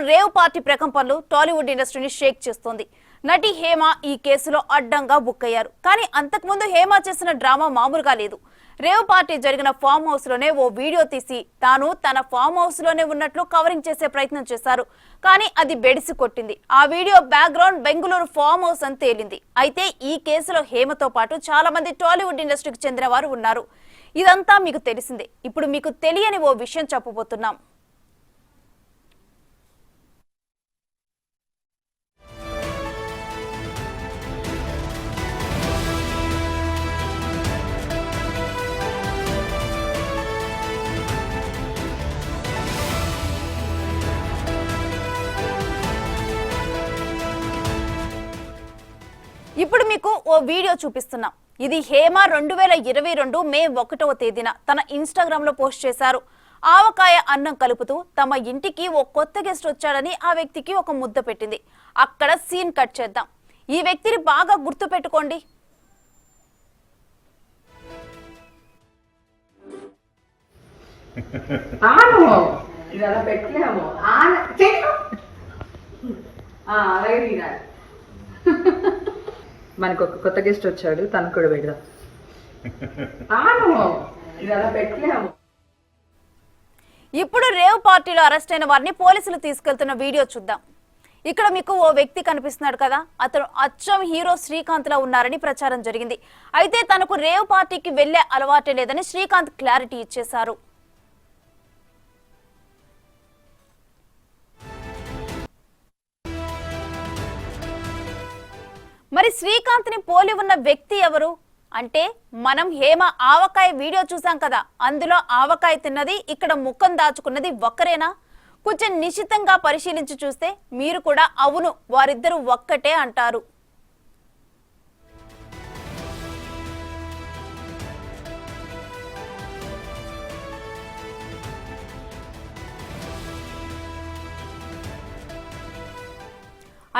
Rave party ప్రకంపనలు టాలీవుడ్ ఇండస్ట్రీని షేక్ చేస్తోంది. నటి హేమ ఈ కేసులో అడ్డంగా బుక్ అయ్యారు. కానీ అంతకుముందు హేమ చేసిన డ్రామా మామూలుగా లేదు. రేవ్ పార్టీ జరిగిన ఫామ్ హౌస్ లోనే ఓ వీడియో తీసి తాను తన ఫామ్ హౌస్ లోనే ఉన్నట్లు కవరింగ్ చేసే ప్రయత్నం చేశారు. కానీ అది బెడిసి కొట్టింది. ఆ video background Bengaluru farm house అని తేలింది. అయితే ఈ కేసులో హేమతో పాటు చాలా మంది టాలీవుడ్ ఇండస్ట్రీకి చెందిన వారు ఉన్నారు. ఇదంతా మీకు తెలిసిందే. ఇప్పుడు మీకు తెలియని ఓ విషయం చెప్పబోతున్నాం. ఇప్పుడు మీకు ఓ వీడియో చూపిస్తున్నాం. ఇది హేమ 2022 మే 1వ తేదీన తన ఇన్స్టాగ్రామ్ లో పోస్ట్ చేశారు. ఆవకాయ అన్నం కలుపుతూ తమ ఇంటికి ఓ కొత్త గెస్ట్ వచ్చాడని ఆ వ్యక్తికి ఒక ముద్ద పెట్టింది. అక్కడ సీన్ కట్ చేద్దాం. ఈ వ్యక్తిని బాగా గుర్తు పెట్టుకోండి. మనకు ఒక కొత్త గెస్ట్ వచ్చాడు, తను కూడా పెడదాం. ఇప్పుడు రేవ్ పార్టీలో అరెస్ట్ అయిన వారిని పోలీసులు తీసుకెళ్తున్న వీడియో చూద్దాం. ఇక్కడ మీకు ఓ వ్యక్తి కనిపిస్తున్నాడు కదా, అతను అచ్చం హీరో శ్రీకాంత్ లా ఉన్నారని ప్రచారం జరిగింది. అయితే తనకు రేవ్ పార్టీకి వెళ్లే అలవాటే లేదని శ్రీకాంత్ క్లారిటీ ఇచ్చేశారు. మరి శ్రీకాంత్ ని పోలి ఉన్న వ్యక్తి ఎవరు అంటే, మనం హేమ ఆవకాయ వీడియో చూసాం కదా, అందులో ఆవకాయ తిన్నది, ఇక్కడ ముఖం దాచుకున్నది ఒక్కరేనా? కొంచెం నిశితంగా పరిశీలించి చూస్తే మీరు కూడా అవును వారిద్దరూ ఒక్కటే అంటారు.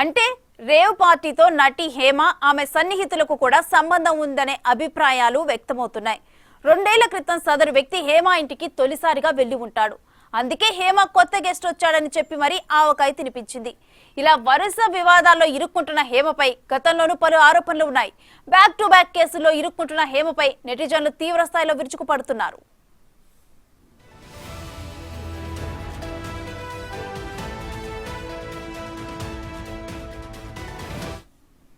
అంటే రేవ్ పార్టీతో నటి హేమ ఆమె సన్నిహితులకు కూడా సంబంధం ఉందనే అభిప్రాయాలు వ్యక్తమవుతున్నాయి. 2 ఏళ్ల క్రితం సదరు వ్యక్తి హేమ ఇంటికి తొలిసారిగా వెళ్లి ఉంటాడు. అందుకే హేమ కొత్త గెస్ట్ వచ్చాడని చెప్పి మరీ ఆవకాయ తినిపించింది. ఇలా వరుస వివాదాల్లో ఇరుక్కుంటున్న హేమపై గతంలోనూ పలు ఆరోపణలు ఉన్నాయి. బ్యాక్ టు బ్యాక్ కేసుల్లో ఇరుక్కుంటున్న హేమపై నెటిజన్లు తీవ్ర స్థాయిలో విరుచుకుపడుతున్నారు.